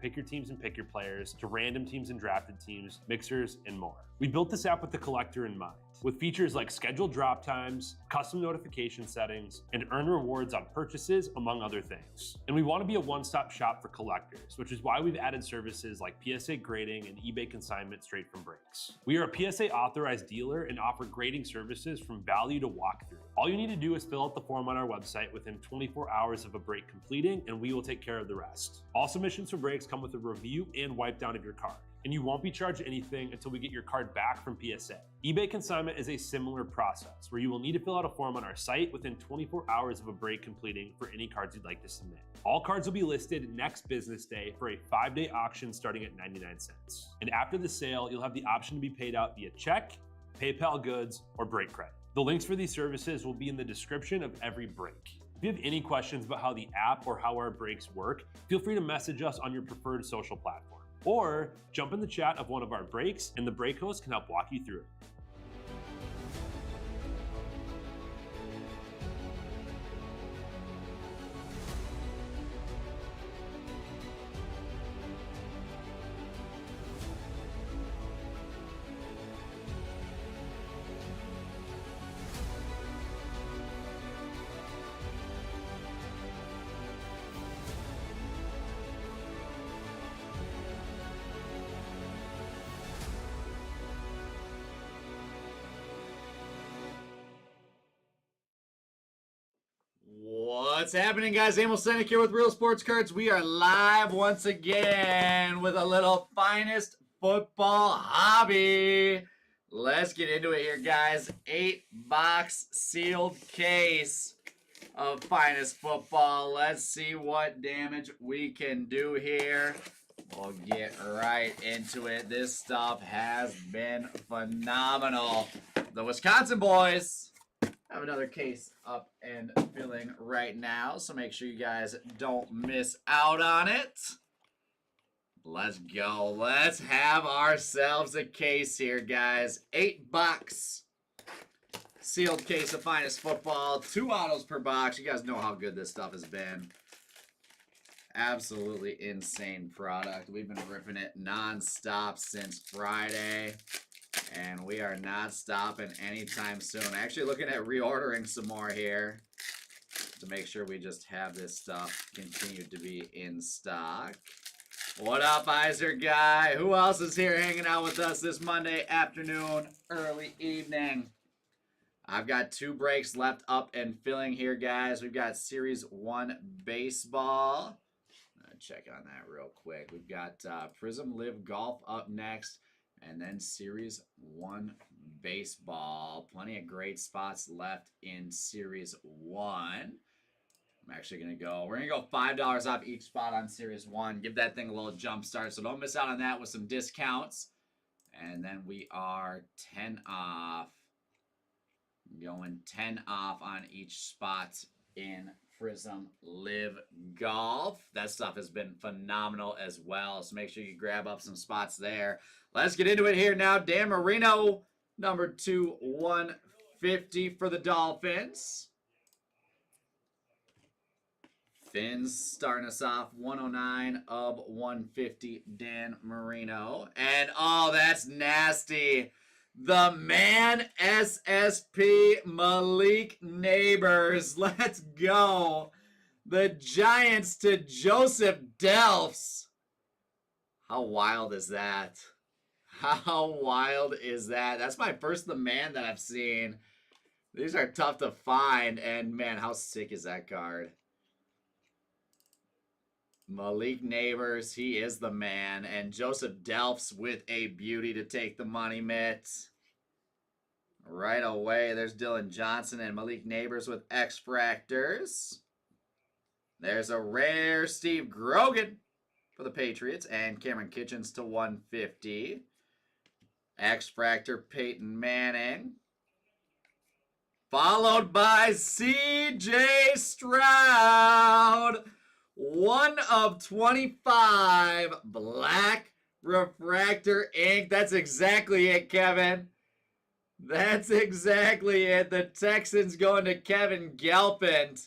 pick your teams and pick your players, to random teams and drafted teams, mixers, and more. We built this app with the collector in mind, with features like scheduled drop times, custom notification settings, and earn rewards on purchases, among other things. And we want to be a one-stop shop for collectors, which is why we've added services like PSA grading and eBay consignment straight from Breaks. We are a PSA authorized dealer and offer grading services from value to walkthrough. All you need to do is fill out the form on our website within 24 hours of a break completing, and we will take care of the rest. All submissions for breaks come with a review and wipe down of your card, and you won't be charged anything until we get your card back from PSA. eBay consignment is a similar process where you will need to fill out a form on our site within 24 hours of a break completing for any cards you'd like to submit. All cards will be listed next business day for a 5-day auction starting at 99 cents. And after the sale, you'll have the option to be paid out via check, PayPal goods, or break credit. The links for these services will be in the description of every break. If you have any questions about how the app or how our breaks work, feel free to message us on your preferred social platform. Or jump in the chat of one of our breaks and the break host can help walk you through it. What's happening, guys? Emil Senek here with Real Sports Cards. We are live once again with a little finest football hobby. Let's get into it here, guys. 8-box sealed case of finest football. Let's see what damage we can do here. We'll get right into it. This stuff has been phenomenal. The Wisconsin boys have another case up and filling right now, so make sure you guys don't miss out on it. Let's go. Let's have ourselves a case here, guys. 8-box sealed case of finest football. 2 autos per box. You guys know how good this stuff has been. Absolutely insane product. We've been ripping it non-stop since Friday. And we are not stopping anytime soon. Actually looking at reordering some more here to make sure we just have this stuff continue to be in stock. What up, Iser Guy? Who else is here hanging out with us this Monday afternoon, early evening? I've got 2 breaks left up and filling here, guys. We've got Series 1 Baseball. Check on that real quick. We've got Prism Live Golf up next. And then Series 1 Baseball. Plenty of great spots left in Series 1. I'm actually going to go, we're going to go $5 off each spot on Series 1. Give that thing a little jump start. So don't miss out on that with some discounts. And then we are 10 off. Going 10 off on each spot in Prism Live Golf. That stuff has been phenomenal as well. So make sure you grab up some spots there. Let's get into it here now. Dan Marino, number 2/150 for the Dolphins. Fins starting us off 109/150, Dan Marino. And oh, that's nasty. The man SSP Malik Neighbors. Let's go. The Giants to Joseph Delphs. How wild is that? How wild is that? That's my first The Man that I've seen. These are tough to find. And man, how sick is that card? Malik Neighbors, he is the man. And Joseph Delphs with a beauty to take the money, mitts. Right away, there's Dylan Johnson and Malik Neighbors with X-Fractors. There's a rare Steve Grogan for the Patriots. And Cameron Kitchens to 150. X-Fractor Peyton Manning. Followed by C.J. Stroud. 1/25 black refractor ink. That's exactly it, Kevin. That's exactly it. The Texans going to Kevin Gelpint.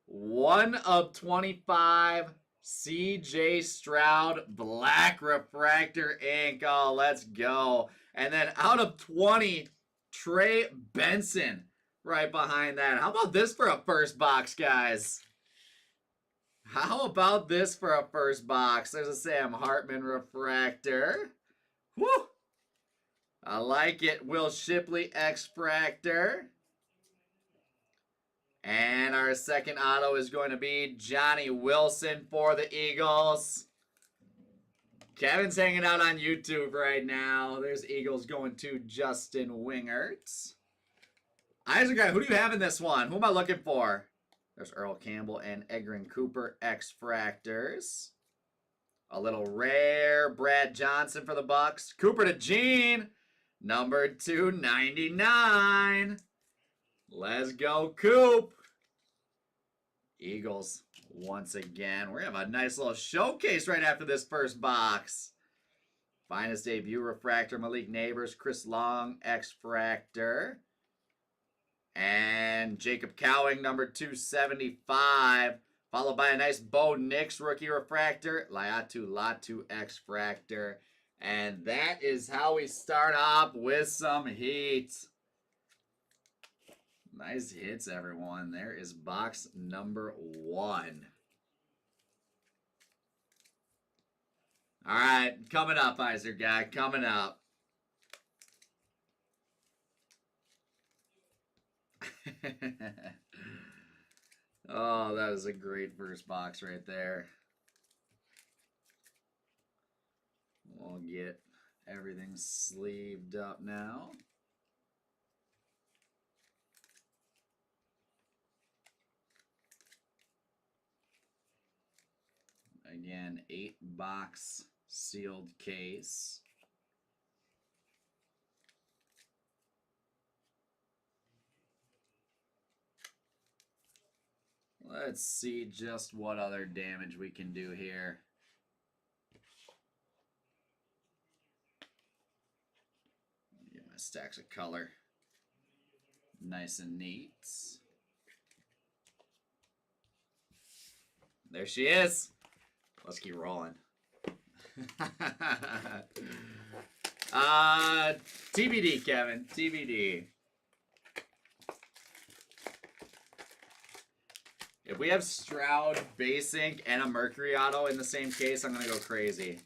1/25 CJ Stroud, Black Refractor ink. Oh, let's go. And then out of 20, Trey Benson right behind that. How about this for a first box, guys? How about this for a first box? There's a Sam Hartman Refractor. Woo! I like it. Will Shipley X-Fractor. And our second auto is going to be Johnny Wilson for the Eagles. Kevin's hanging out on YouTube right now. There's Eagles going to Justin Wingert. Isaac, who do you have in this one? Who am I looking for? There's Earl Campbell and Egrin Cooper X-Fractors. A little rare Brad Johnson for the Bucks. Cooper to Gene. Number 299. Let's go, Coop. Eagles once again. We're going to have a nice little showcase right after this first box. Finest debut refractor, Malik Neighbors, Chris Long, X-Fractor. And Jacob Cowing, number 275. Followed by a nice Bo Nix rookie refractor. Laiatu Latu X-Fractor. And that is how we start off with some heat. Nice hits, everyone. There is box number 1. All right, coming up, Iser guy, coming up. Oh, that is a great first box right there. We'll get everything sleeved up now. Again, 8-box sealed case. Let's see just what other damage we can do here. Get my stacks of color nice and neat. There she is. Let's keep rolling. TBD, Kevin. TBD. If we have Stroud, base ink, and a Mercury auto in the same case, I'm going to go crazy.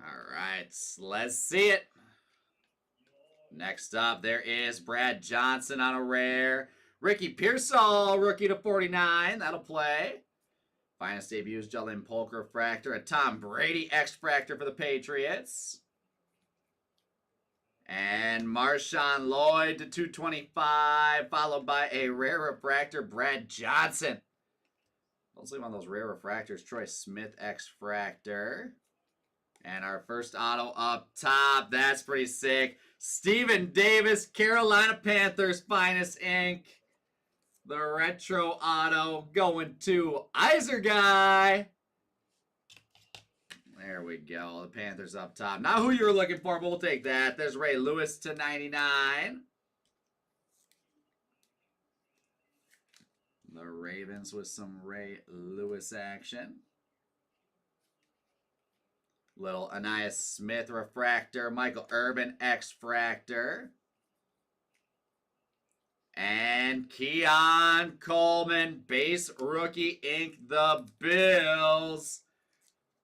All right, let's see it. Next up, there is Brad Johnson on a rare. Ricky Pearsall, rookie to 49. That'll play. Finest debuts, Jalen Polk refractor. A Tom Brady X-Fractor for the Patriots. And Marshawn Lloyd to 225, followed by a rare refractor, Brad Johnson. Mostly one of those rare refractors, Troy Smith X-Fractor. And our first auto up top, that's pretty sick. Steven Davis, Carolina Panthers finest ink. The retro auto going to Iser guy. There we go. The Panthers up top. Not who you were looking for, but we'll take that. There's Ray Lewis to 99. The Ravens with some Ray Lewis action. Little Anais Smith refractor. Michael Urban X-Fractor. And Keon Coleman, base rookie ink, the Bills.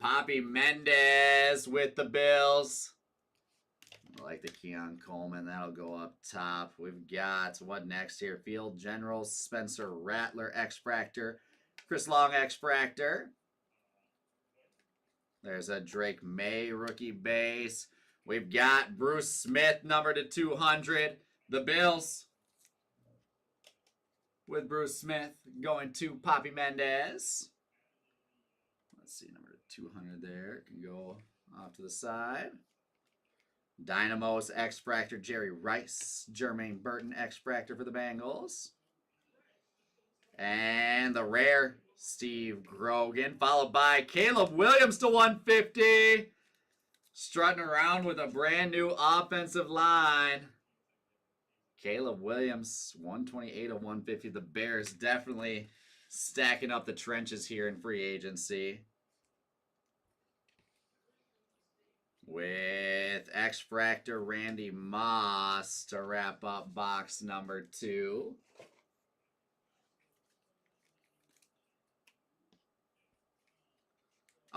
Poppy Mendez with the Bills. I like the Keon Coleman. That'll go up top. We've got, what next here? Field General, Spencer Rattler X-Fractor. Chris Long X-Fractor. There's a Drake May rookie base. We've got Bruce Smith, number to 200. The Bills with Bruce Smith going to Poppy Mendez. Let's see, number 200 there. Can go off to the side. Dynamos X-Fractor, Jerry Rice. Jermaine Burton X-Fractor for the Bengals. And the rare Steve Grogan, followed by Caleb Williams to 150. Strutting around with a brand new offensive line. Caleb Williams, 128 of 150. The Bears definitely stacking up the trenches here in free agency. With X-Fractor Randy Moss to wrap up box number 2.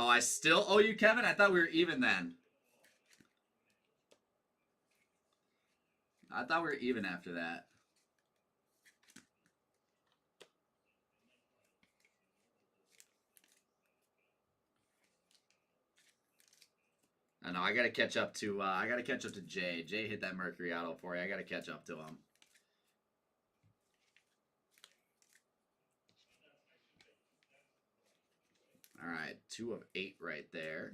Oh, I still owe you, Kevin? I thought we were even then. I thought we were even after that. I know, I gotta catch up to Jay. Jay hit that Mercury Auto for you. I gotta catch up to him. All right, 2 of 8 right there.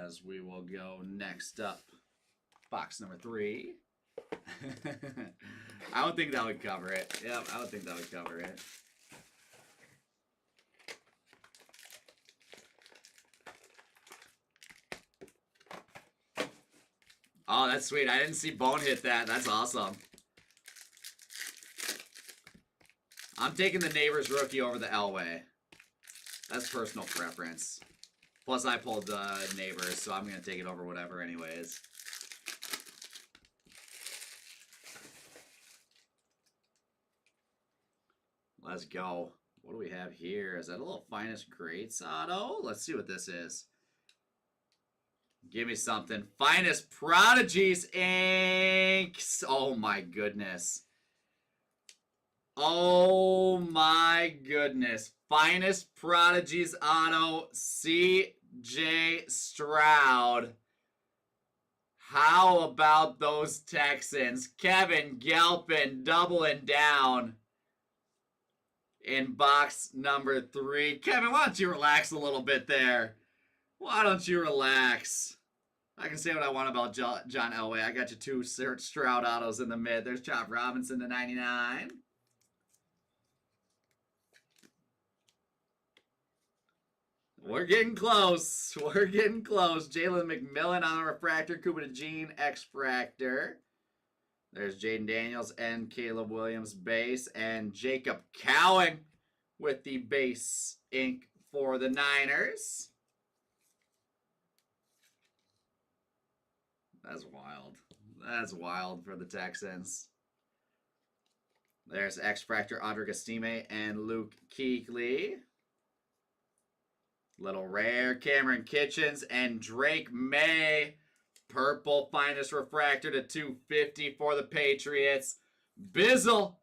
As we will go next up, box number 3. I don't think that would cover it. Yep, I don't think that would cover it. Oh, that's sweet. I didn't see Bone hit that. That's awesome. I'm taking the Neighbors rookie over the Elway. That's personal preference. Plus, I pulled Neighbors, so I'm going to take it over whatever anyways. Let's go. What do we have here? Is that a little Finest Greats auto? Let's see what this is. Give me something. Finest Prodigies Inks. Oh my goodness. Oh my goodness. Finest Prodigies auto, C.J. Stroud. How about those Texans? Kevin Galpin doubling down in box number 3. Kevin, why don't you relax a little bit there? Why don't you relax? I can say what I want about John Elway. I got you 2 Stroud autos in the mid. There's Chop Robinson to 99. We're getting close. We're getting close. Jalen McMillan on the refractor. Cooper DeJean X-Fractor. There's Jaden Daniels and Caleb Williams base. And Jacob Cowan with the base ink for the Niners. That's wild. That's wild for the Texans. There's X-Fractor, Audric Estime, and Luke Kuechly. Little rare, Cameron Kitchens and Drake May. Purple Finest Refractor to 250 for the Patriots. Bizzle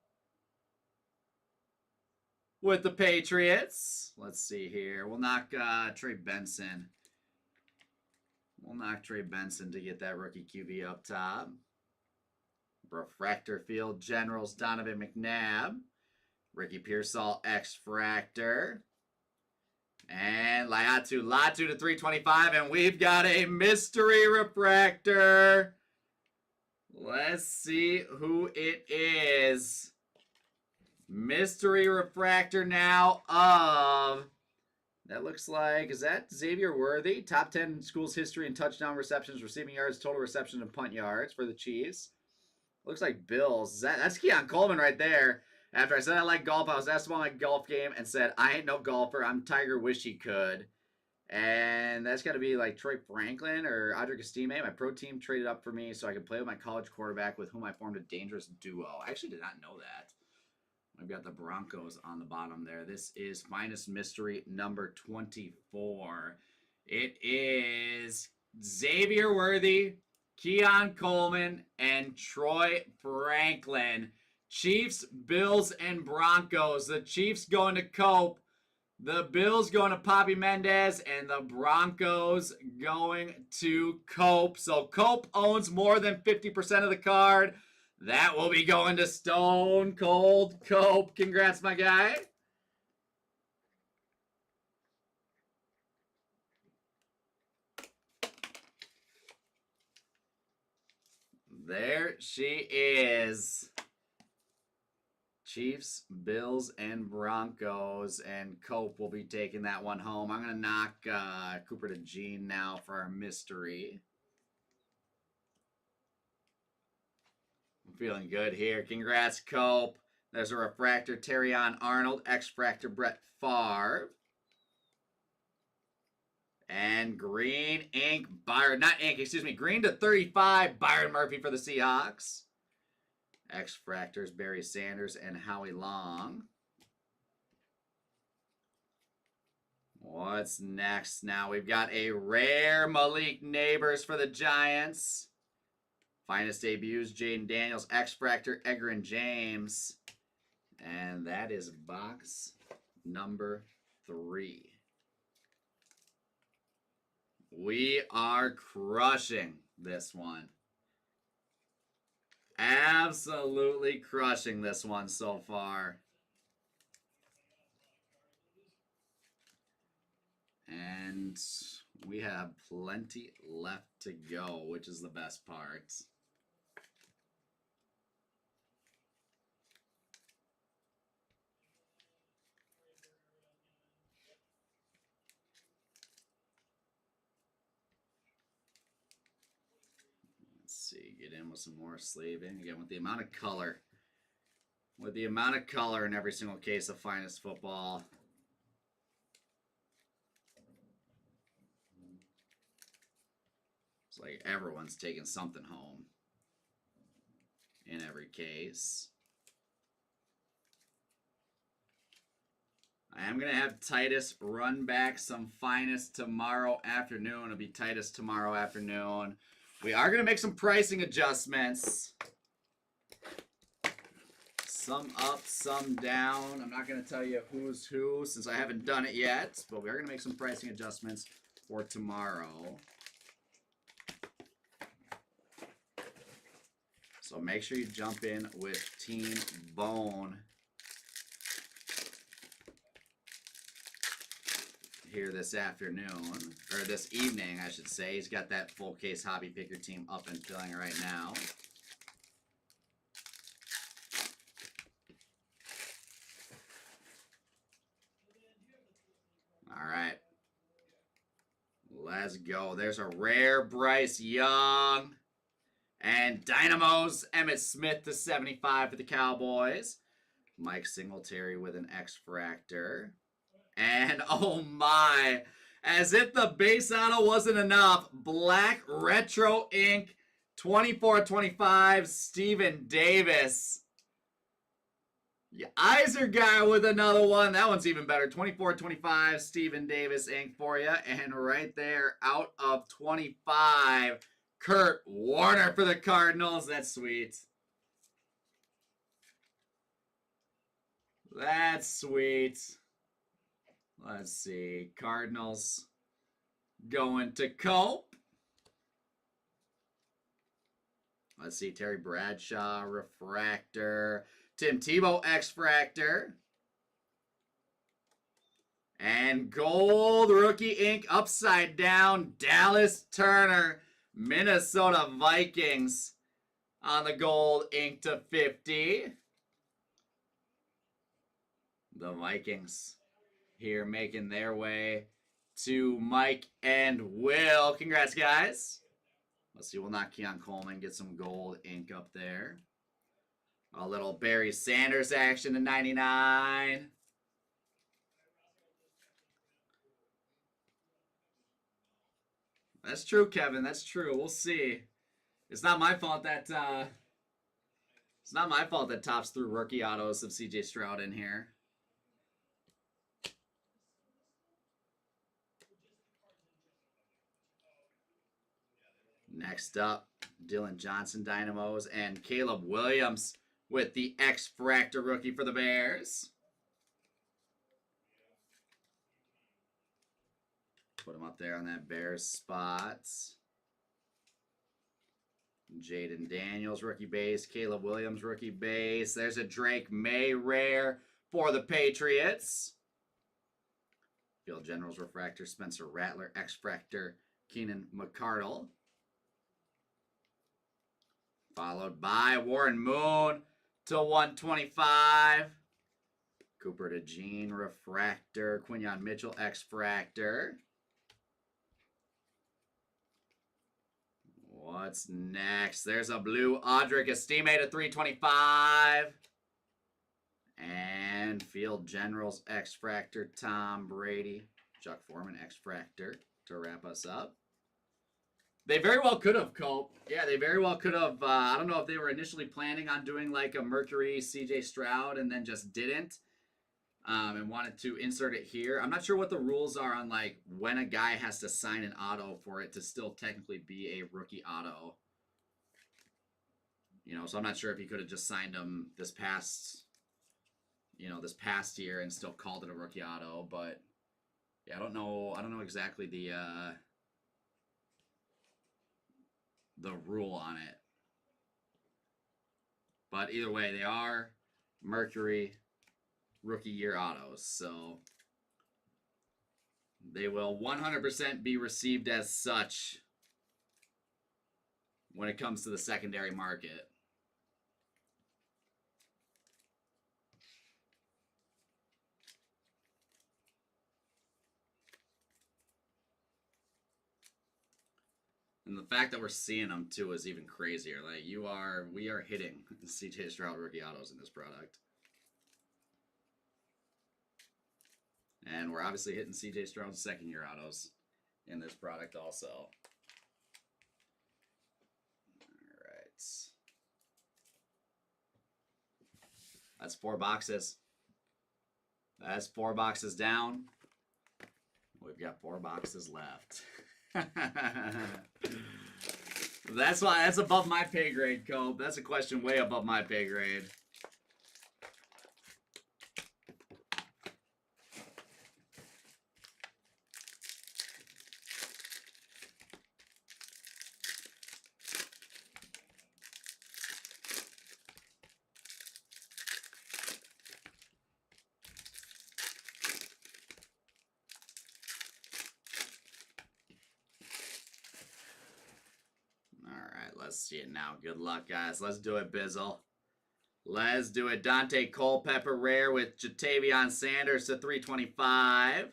with the Patriots. Let's see here. We'll knock Trey Benson. We'll knock Trey Benson to get that rookie QB up top. Refractor Field Generals, Donovan McNabb. Ricky Pearsall, X-Fractor. And Latu to 325. And we've got a mystery refractor. Let's see who it is. Mystery refractor now of... That looks like, is that Xavier Worthy? Top 10 schools history in touchdown receptions, receiving yards, total reception, and punt yards for the Chiefs. Looks like Bills. That's Keon Coleman right there. After I said I like golf, I was asked about my golf game and said, I ain't no golfer. I'm Tiger, wish he could. And that's got to be like Troy Franklin or Audric Estime. My pro team traded up for me so I could play with my college quarterback with whom I formed a dangerous duo. I actually did not know that. I've got the Broncos on the bottom there. This is Finest Mystery number 24. It is Xavier Worthy, Keon Coleman, and Troy Franklin. Chiefs, Bills, and Broncos. The Chiefs going to Cope. The Bills going to Poppy Mendez. And the Broncos going to Cope. So Cope owns more than 50% of the card. That will be going to Stone Cold Cope. Congrats, my guy. There she is. Chiefs, Bills, and Broncos. And Cope will be taking that one home. I'm going to knock Cooper to Gene now for our mystery. I'm feeling good here. Congrats, Cope. There's a refractor, Terrion Arnold. X-Fractor, Brett Favre. And green ink, Byron, not ink, excuse me, green to 35, Byron Murphy for the Seahawks. X-Fractors, Barry Sanders and Howie Long. What's next now? We've got a rare Malik Neighbors for the Giants. Finest debuts, Jaden Daniels, X-Fractor, Egrin James. And that is box number 3. We are crushing this one. Absolutely crushing this one so far. And we have plenty left to go, which is the best part. Let's see, get in with some more slaving. Again, with the amount of color. With the amount of color in every single case of Finest Football. It's like everyone's taking something home. In every case. I am going to have Titus run back some Finest tomorrow afternoon. It'll be Titus tomorrow afternoon. We are going to make some pricing adjustments. Some up, some down. I'm not going to tell you who's who since I haven't done it yet. But we are going to make some pricing adjustments for tomorrow. So make sure you jump in with Team Bone here this afternoon, or this evening, I should say. He's got that full case hobby picker team up and filling right now. All right. Let's go. There's a rare Bryce Young. And Dynamos, Emmitt Smith to 75 for the Cowboys. Mike Singletary with an X-Fractor. And oh my, as if the base auto wasn't enough, Black Retro Ink 24/25 Stephen Davis. Iser guy with another one. That one's even better. 24/25 Stephen Davis ink for you. And right there, out of 25, Kurt Warner for the Cardinals. That's sweet. That's sweet. Let's see. Cardinals going to Cope. Let's see. Terry Bradshaw, Refractor. Tim Tebow, X-Fractor. And gold rookie ink upside down. Dallas Turner, Minnesota Vikings on the gold ink to 50. The Vikings here making their way to Mike and Will. Congrats, guys. Let's see, we'll knock Keon Coleman, get some gold ink up there. A little Barry Sanders action to 99. That's true, Kevin. That's true. We'll see. It's not my fault that Topps threw rookie autos of CJ Stroud in here. Next up, Dylan Johnson Dynamos and Caleb Williams with the X-Fractor rookie for the Bears. Put him up there on that Bears spot. Jaden Daniels, rookie base. Caleb Williams, rookie base. There's a Drake May rare for the Patriots. Field Generals refractor. Spencer Rattler, X-Fractor. Keenan McCardle. Followed by Warren Moon to 125. Cooper DeJean, refractor. Quinyon Mitchell, X-Fractor. What's next? There's a blue Audric Estime to 325. And Field Generals X-Fractor, Tom Brady. Chuck Foreman X-Fractor to wrap us up. They very well could have, Cope. Yeah, they very well could have. I don't know if they were initially planning on doing like a Mercury CJ Stroud and then just didn't. And wanted to insert it here. I'm not sure what the rules are on like when a guy has to sign an auto for it to still technically be a rookie auto. You know, so I'm not sure if he could have just signed him this past year and still called it a rookie auto. But yeah, I don't know exactly the rule on it. But either way, they are Mercury rookie year autos, so they will 100% be received as such when it comes to the secondary market. And the fact that we're seeing them too is even crazier. Like we are hitting CJ Stroud rookie autos in this product. And we're obviously hitting CJ Stroud's second year autos in this product also. All right. That's 4 boxes. That's 4 boxes down. We've got 4 boxes left. That's above my pay grade, Cope. That's a question way above my pay grade. Let's see it now. Good luck, guys. Let's do it, Bizzle. Let's do it. Dante Culpepper rare with Jatavion Sanders to 325.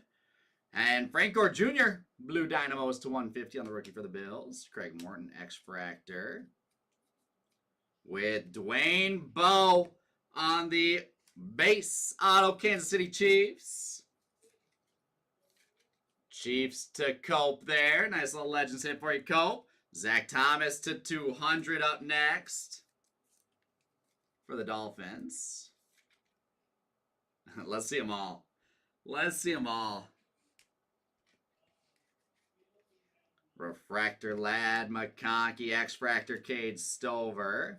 And Frank Gore Jr. Blue Dynamos to 150 on the rookie for the Bills. Craig Morton X-Fractor. With Dwayne Bowe on the base auto Kansas City Chiefs. Chiefs to Cope there. Nice little Legends hit for you, Cope. Zach Thomas to 200 up next for the Dolphins. Let's see them all. Let's see them all. Refractor Lad McConkey, X-Fractor Cade Stover.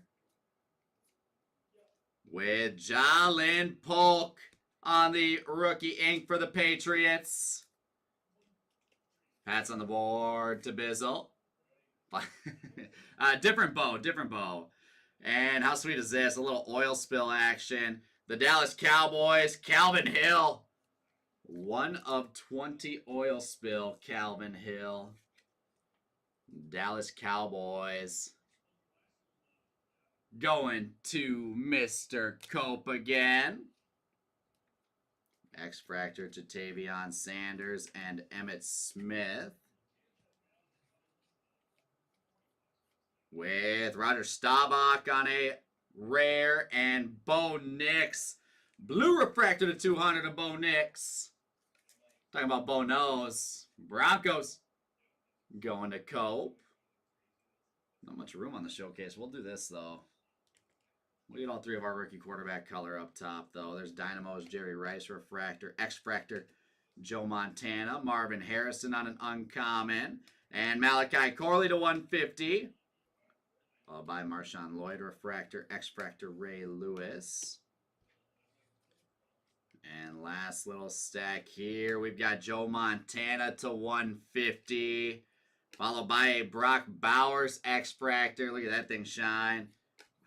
With Jalen Polk on the rookie ink for the Patriots. Pats on the board to Bizzle. Different bow. And how sweet is this? A little oil spill action. The Dallas Cowboys, Calvin Hill. 1 of 20 oil spill, Calvin Hill. Dallas Cowboys. Going to Mr. Cope again. X-Fractor to Jatavion Sanders and Emmitt Smith. With Roger Staubach on a rare and Bo Nix. Blue refractor to 200 of Bo Nix. Talking about Bo Nose. Broncos going to Cope. Not much room on the showcase. We'll do this, though. We'll get all 3 of our rookie quarterback color up top, though. There's Dynamos, Jerry Rice, refractor, X-Fractor, Joe Montana. Marvin Harrison on an uncommon. And Malachi Corley to 150. Followed by Marshawn Lloyd, refractor, X-Fractor, Ray Lewis. And last little stack here, we've got Joe Montana to 150. Followed by a Brock Bowers X-Fractor. Look at that thing shine.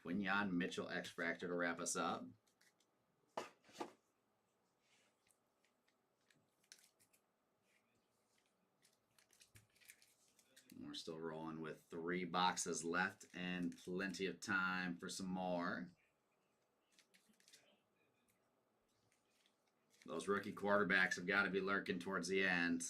Quinyon Mitchell X-Fractor to wrap us up. We're still rolling with 3 boxes left and plenty of time for some more. Those rookie quarterbacks have got to be lurking towards the end.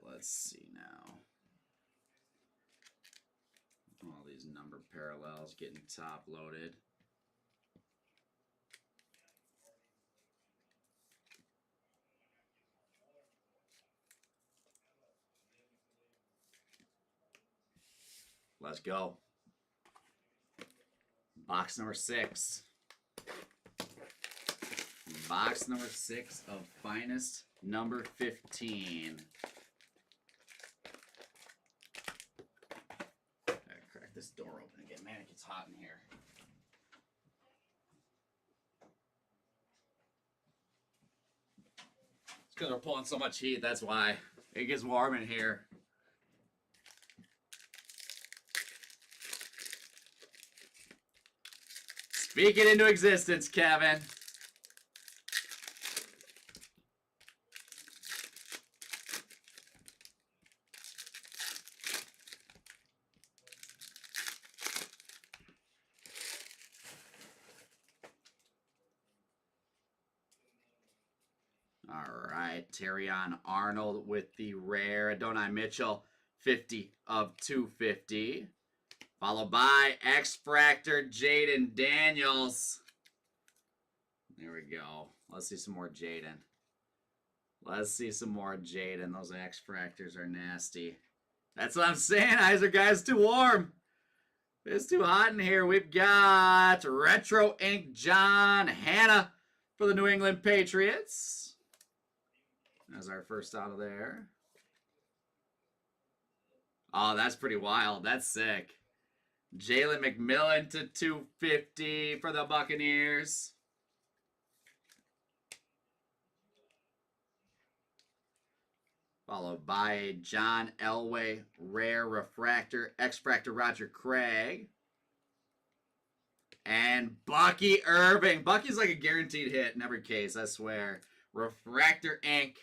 Let's see now. All these number parallels getting top loaded. Let's go. Box number 6. Box number 6 of Finest number 15. This door open again. Man, it gets hot in here. It's because we're pulling so much heat. That's why. It gets warm in here. Speak it into existence, Kevin. All right, Terrion Arnold with the rare Adonai Mitchell, 50 of 250. Followed by X-Fractor Jaden Daniels. There we go. Let's see some more Jaden. Let's see some more Jaden. Those X-Fractors are nasty. That's what I'm saying. Eyes are guys too warm. It's too hot in here. We've got Retro Ink John Hanna for the New England Patriots. That's our first out of there. Oh, that's pretty wild. That's sick. Jalen McMillan to 250 for the Buccaneers. Followed by John Elway, Rare Refractor, X-Fractor Roger Craig. And Bucky Irving. Bucky's like a guaranteed hit in every case, I swear. Refractor Ink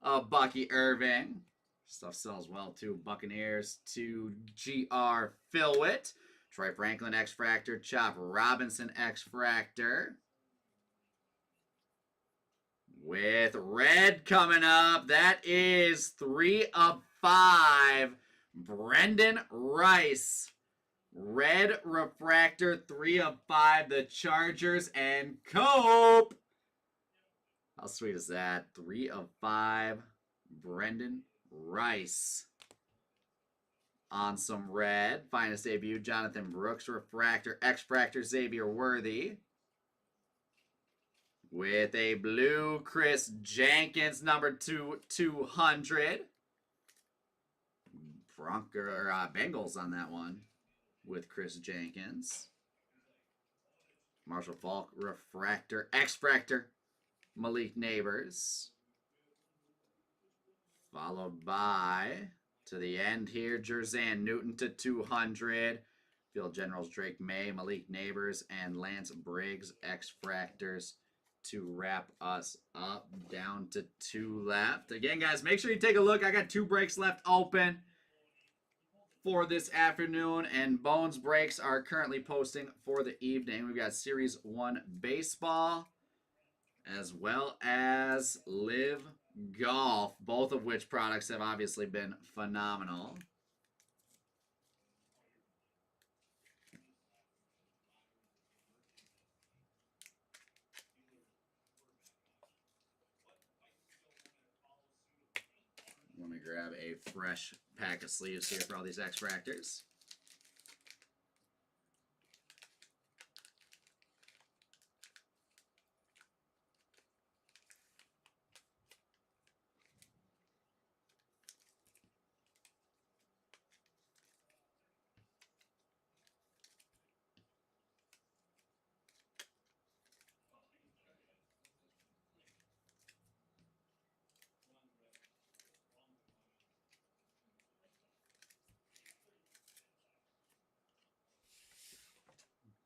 of Bucky Irving. Stuff sells well too. Buccaneers to GR Philwitt. Troy Franklin X-Fractor. Chop Robinson X-Fractor. With red coming up, that is 3 of 5. Brendan Rice. Red Refractor, 3 of 5. The Chargers and Cope. How sweet is that? 3 of 5. Brendan Rice. On some red. Finest debut, Jonathan Brooks. Refractor, X-Fractor, Xavier Worthy. With a blue, Chris Jenkins, number 200. Bengals on that one with Chris Jenkins. Marshall Faulk, Refractor, X-Fractor, Malik Neighbors. Followed by, to the end here, Jerzan Newton to 200. Field Generals Drake May, Malik Neighbors, and Lance Briggs, X-Fractors to wrap us up. Down to 2 left. Again, guys, make sure you take a look. I got 2 breaks left open for this afternoon, and Bones breaks are currently posting for the evening. We've got Series 1 Baseball as well as Live Golf, both of which products have obviously been phenomenal. Want to grab a fresh pack of sleeves here for all these X-Fractors.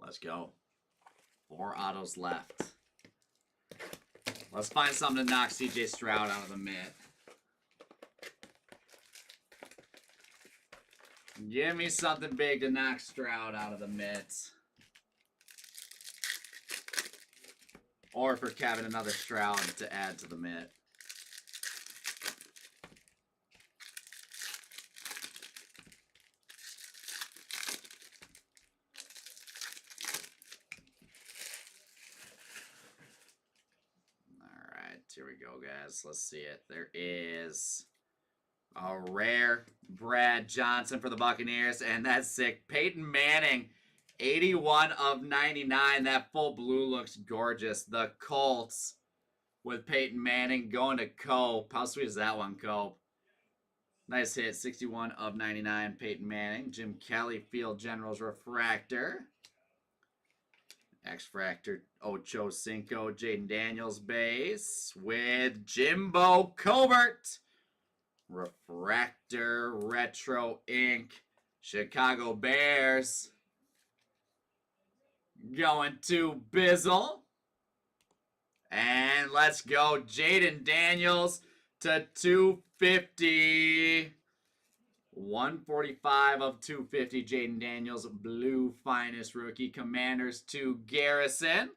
Let's go. 4 autos left. Let's find something to knock CJ Stroud out of the mitt. Give me something big to knock Stroud out of the mitt. Or for Kevin, another Stroud to add to the mitt. Here we go, guys. Let's see it. There is a rare Brad Johnson for the Buccaneers, and that's sick. Peyton Manning, 81 of 99. That full blue looks gorgeous. The Colts with Peyton Manning going to Cope. How sweet is that one, Cope? Nice hit. 61 of 99, Peyton Manning. Jim Kelly, Field Generals Refractor. X-Fractor Ocho Cinco, Jaden Daniels base with Jimbo Covert. Refractor Retro Ink. Chicago Bears. Going to Bizzle. And let's go Jaden Daniels to 250. 145 of 250, Jaden Daniels, blue finest rookie. Commanders to Garrison.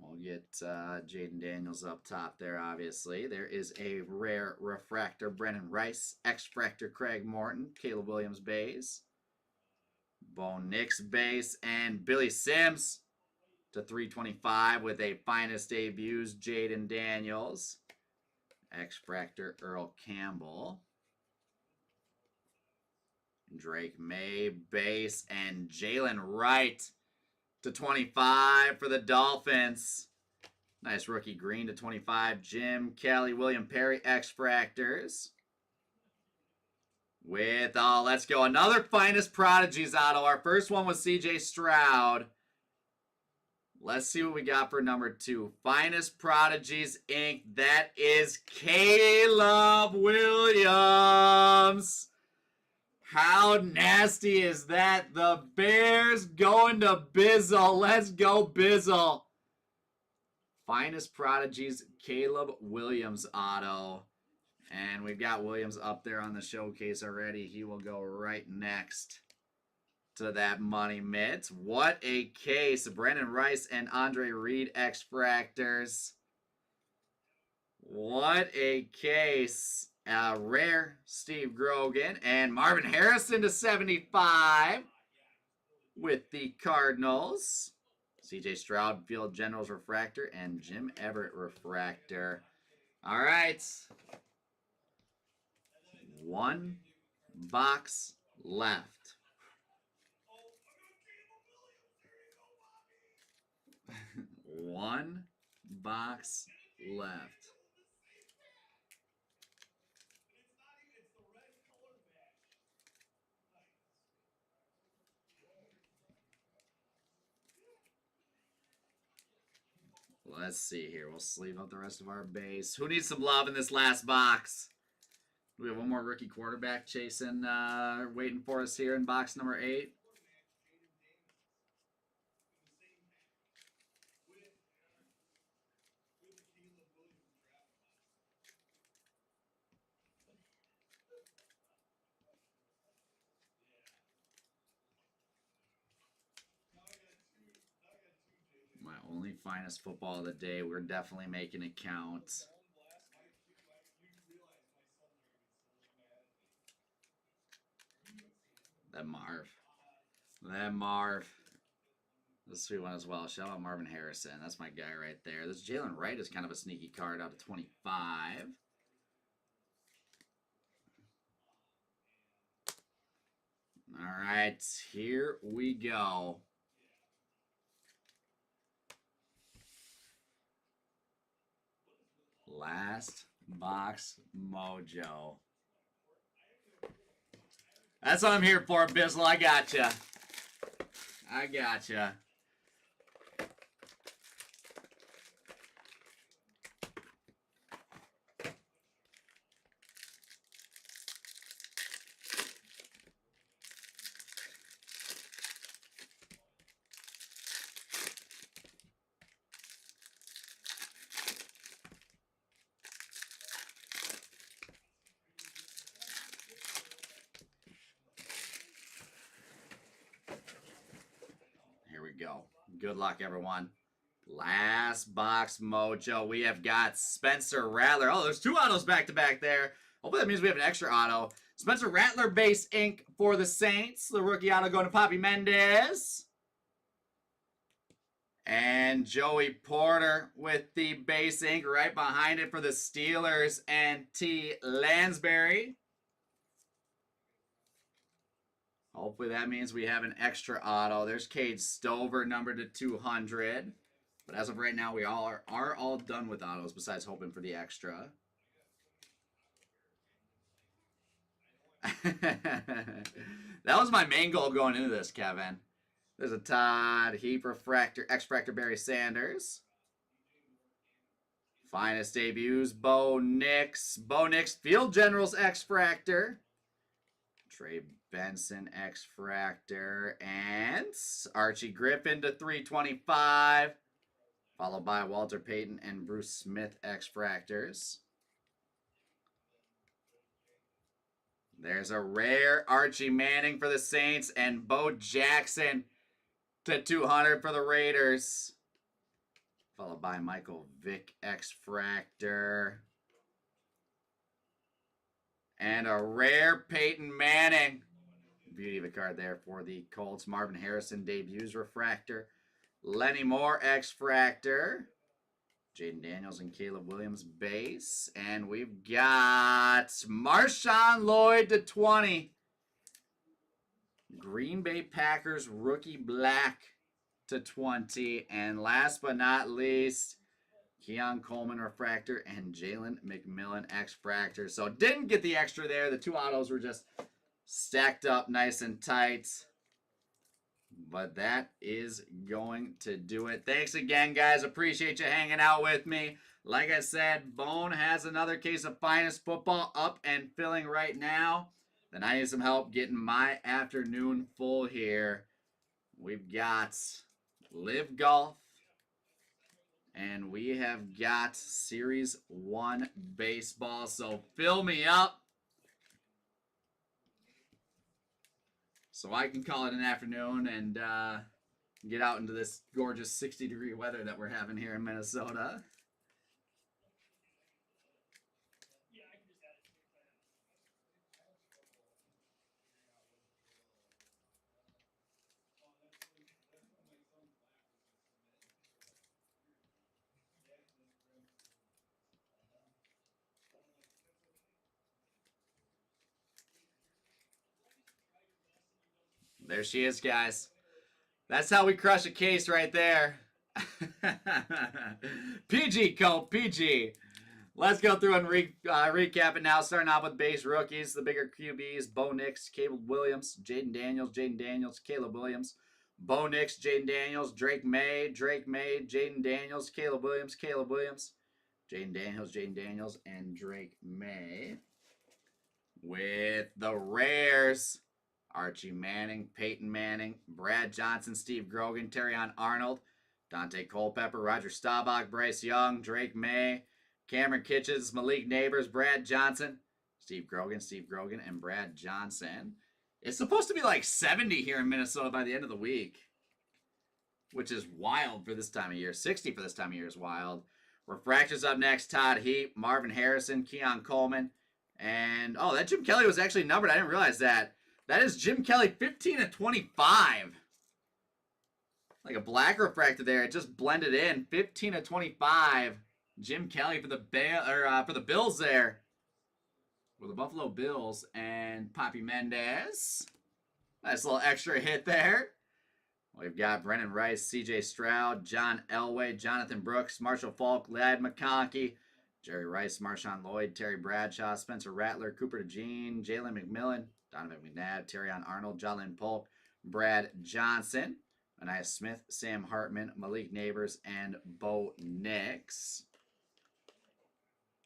We'll get Jaden Daniels up top there, obviously. There is a rare refractor, Brennan Rice. X-Fractor, Craig Morton. Caleb Williams base. Bo Nix base. And Billy Sims to 325 with a finest debuts, Jaden Daniels. X-Fractor, Earl Campbell. Drake May base and Jalen Wright to 25 for the Dolphins. Nice rookie green to 25. Jim Kelly, William Perry, X-Fractors. With, let's go. Another finest prodigies auto. Our first one was CJ Stroud. Let's see what we got for number 2. Finest Prodigies Inc. That is Caleb Williams. How nasty is that? The Bears going to Bizzle. Let's go, Bizzle. Finest Prodigies, Caleb Williams auto. And we've got Williams up there on the showcase already. He will go right next to that money mitt. What a case. Brennan Rice and Andre Reed X-Fractors. What a case. Rare Steve Grogan and Marvin Harrison to 75 with the Cardinals. CJ Stroud, Field Generals Refractor, and Jim Everett Refractor. All right. 1 box left. One box left. Let's see here. We'll sleeve up the rest of our base. Who needs some love in this last box? We have one more rookie quarterback chasing, waiting for us here in box number 8. My only finest football of the day. We're definitely making it count. That Marv. This sweet one as well. Shout out Marvin Harrison. That's my guy right there. This Jalen Wright is kind of a sneaky card out of 25. All right, here we go. Last box mojo. That's what I'm here for, Bizzle. I gotcha. I gotcha. Here we go. Good luck, everyone. Last box mojo. We have got Spencer Rattler. Oh, there's 2 autos back-to-back there. Hopefully that means we have an extra auto. Spencer Rattler base ink for the Saints. The rookie auto going to Poppy Mendez. And Joey Porter with the base ink right behind it for the Steelers and T. Lansbury. Hopefully that means we have an extra auto. There's Cade Stover, numbered to 200. But as of right now, we are all done with autos besides hoping for the extra. That was my main goal going into this, Kevin. There's a Todd Heap Refractor, X-Fractor Barry Sanders. Finest debuts, Bo Nix. Bo Nix, Field Generals X-Fractor. Trey Benson X-Fractor. And Archie Griffin to 325. Followed by Walter Payton and Bruce Smith X-Fractors. There's a rare Archie Manning for the Saints and Bo Jackson to 200 for the Raiders. Followed by Michael Vick X-Fractor. And a rare Peyton Manning. Beauty of a card there for the Colts. Marvin Harrison debuts refractor. Lenny Moore X-Fractor. Jaden Daniels and Caleb Williams base. And we've got Marshawn Lloyd to 20. Green Bay Packers rookie black to 20. And last but not least, Keon Coleman refractor and Jalen McMillan X-Fractor. So didn't get the extra there. The 2 autos were just stacked up nice and tight. But that is going to do it. Thanks again, guys. Appreciate you hanging out with me. Like I said, Bone has another case of Finest Football up and filling right now. Then I need some help getting my afternoon full here. We've got Live Golf. And we have got Series 1 Baseball. So fill me up, so I can call it an afternoon and get out into this gorgeous 60-degree weather that we're having here in Minnesota. There she is, guys. That's how we crush a case right there. PG Cope, PG. Let's go through and recap it now. Starting off with base rookies, the bigger QBs, Bo Nix, Caleb Williams, Jaden Daniels, Caleb Williams. Bo Nix, Jaden Daniels, Drake May, Jaden Daniels, Caleb Williams, Jaden Daniels, and Drake May. With the rares, Archie Manning, Peyton Manning, Brad Johnson, Steve Grogan, Terrion Arnold, Dante Culpepper, Roger Staubach, Bryce Young, Drake May, Cameron Kitchens, Malik Neighbors, Brad Johnson, Steve Grogan, and Brad Johnson. It's supposed to be like 70 here in Minnesota by the end of the week, which is wild for this time of year. 60 for this time of year is wild. Refractors up next, Todd Heap, Marvin Harrison, Keon Coleman, and, oh, that Jim Kelly was actually numbered. I didn't realize that. That is Jim Kelly, 15 of 25. Like a black refractor there. It just blended in. 15 of 25. Jim Kelly for the Bills there. For the Buffalo Bills and Poppy Mendez. Nice little extra hit there. We've got Brennan Rice, C.J. Stroud, John Elway, Jonathan Brooks, Marshall Falk, Ladd McConkey, Jerry Rice, Marshawn Lloyd, Terry Bradshaw, Spencer Rattler, Cooper DeJean, Jalen McMillan, Donovan McNabb, Terrion Arnold, Jalen Polk, Brad Johnson, Anais Smith, Sam Hartman, Malik Neighbors, and Bo Nix.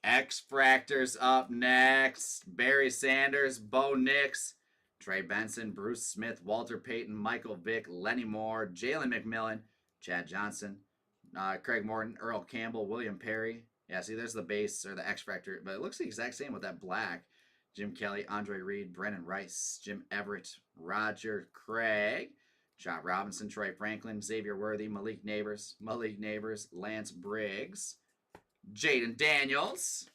X-Fractors up next. Barry Sanders, Bo Nix, Trey Benson, Bruce Smith, Walter Payton, Michael Vick, Lenny Moore, Jalen McMillan, Chad Johnson, Craig Morton, Earl Campbell, William Perry. Yeah, see, there's the base or the X-Fractor, but it looks the exact same with that black. Jim Kelly, Andre Reed, Brennan Rice, Jim Everett, Roger Craig, John Robinson, Troy Franklin, Xavier Worthy, Malik Neighbors, Lance Briggs, Jaden Daniels.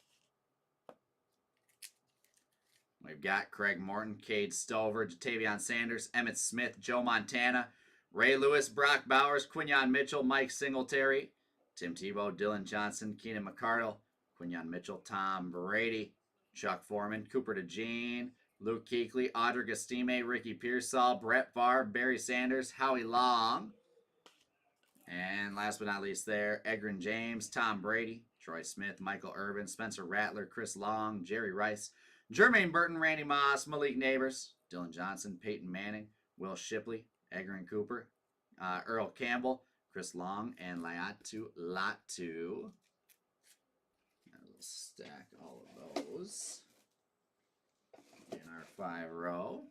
We've got Craig Morton, Cade Stover, Jatavion Sanders, Emmett Smith, Joe Montana, Ray Lewis, Brock Bowers, Quinyon Mitchell, Mike Singletary, Tim Tebow, Dylan Johnson, Keenan McCardle, Quinyon Mitchell, Tom Brady, Chuck Foreman, Cooper DeJean, Luke Kuechly, Audric Estime, Ricky Pearsall, Brett Favre, Barry Sanders, Howie Long. And last but not least there, Edgerrin James, Tom Brady, Troy Smith, Michael Irvin, Spencer Rattler, Chris Long, Jerry Rice, Jermaine Burton, Randy Moss, Malik Neighbors, Dylan Johnson, Peyton Manning, Will Shipley, Edgerrin Cooper, Earl Campbell, Chris Long, and Laiatu Latu. We'll stack all of those in our 5-row.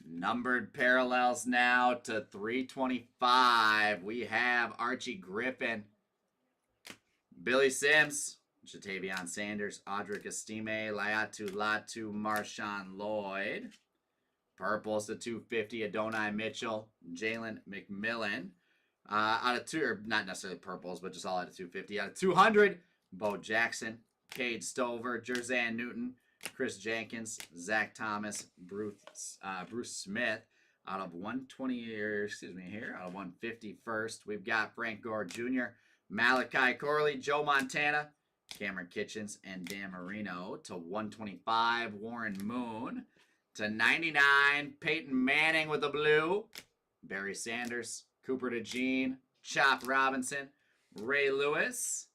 Numbered parallels now to 325. We have Archie Griffin, Billy Sims, Jatavion Sanders, Audric Estime, Laiatu Latu, Marshawn Lloyd. Purples to 250, Adonai Mitchell, Jalen McMillan. Out of two, or not necessarily purples, but just all out of 250. Out of 200, Bo Jackson, Cade Stover, Jerzan Newton, Chris Jenkins, Zach Thomas, Bruce Smith. Out of 120, out of 150 first, we've got Frank Gore Jr., Malachi Corley, Joe Montana, Cameron Kitchens, and Dan Marino. To 125, Warren Moon. To 99, Peyton Manning with the blue, Barry Sanders, Cooper DeJean, Chop Robinson, Ray Lewis.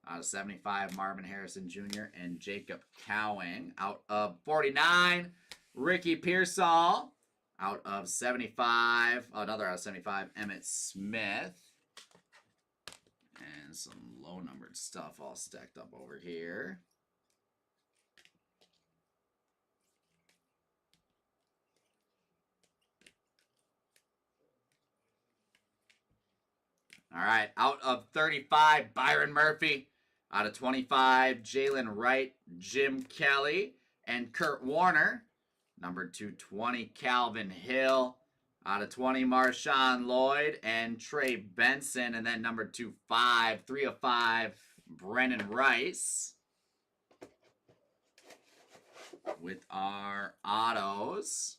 Out of 75, Marvin Harrison Jr. and Jacob Cowing. Out of 49, Ricky Pearsall. Out of 75, another out of 75, Emmett Smith. And some low-numbered stuff all stacked up over here. All right, out of 35, Byron Murphy. Out of 25, Jalen Wright, Jim Kelly, and Kurt Warner. Number 220, Calvin Hill. Out of 20, Marshawn Lloyd and Trey Benson. And then number 25, 3 of 5, Brennan Rice. With our autos.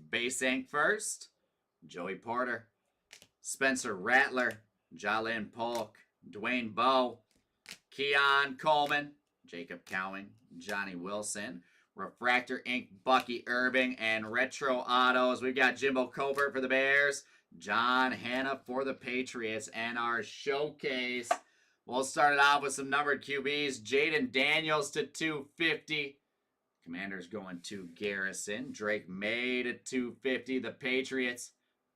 Base ink first, Joey Porter, Spencer Rattler, Jalen Polk, Dwayne Bowe, Keon Coleman, Jacob Cowing, Johnny Wilson, Refractor Ink, Bucky Irving, and Retro Autos. We've got Jimbo Covert for the Bears, John Hanna for the Patriots, and our showcase. We'll start it off with some numbered QBs. Jaden Daniels to 250. Commanders going to Garrison. Drake May to 250. The Patriots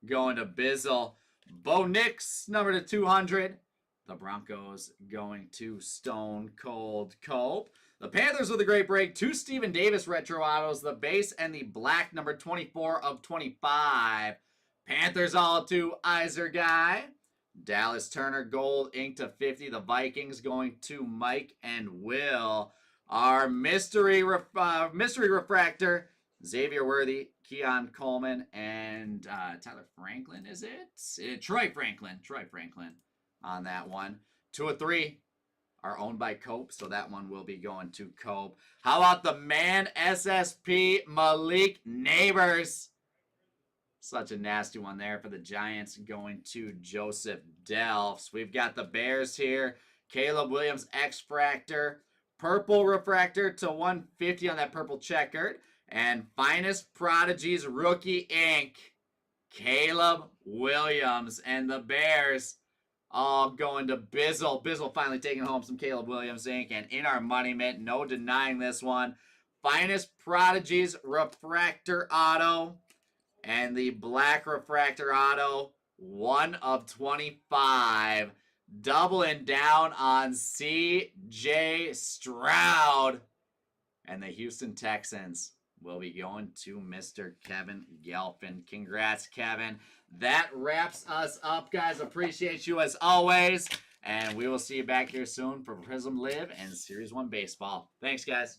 going to Bizzle. Bo Nix, number to 200. The Broncos going to Stone Cold Cope. The Panthers with a great break. 2 Steven Davis retro autos. The base and the black, number 24 of 25. Panthers all to Iser Guy. Dallas Turner gold ink to 50. The Vikings going to Mike and Will. Our mystery refractor, Xavier Worthy, Keon Coleman, and Tyler Franklin, is it? Troy Franklin on that one. 2 of 3 are owned by Cope, so that one will be going to Cope. How about the man SSP, Malik Neighbors? Such a nasty one there for the Giants, going to Joseph Delfs. We've got the Bears here. Caleb Williams X-Fractor. Purple refractor to 150 on that purple checkered. And Finest Prodigies rookie ink, Caleb Williams. And the Bears all going to Bizzle. Bizzle finally taking home some Caleb Williams ink. And in our money mint, no denying this one, Finest Prodigies refractor auto. And the black refractor auto, 1 of 25. Doubling down on C.J. Stroud. And the Houston Texans will be going to Mr. Kevin Gelfin. Congrats, Kevin. That wraps us up, guys. Appreciate you as always. And we will see you back here soon for Prism Live and Series 1 Baseball. Thanks, guys.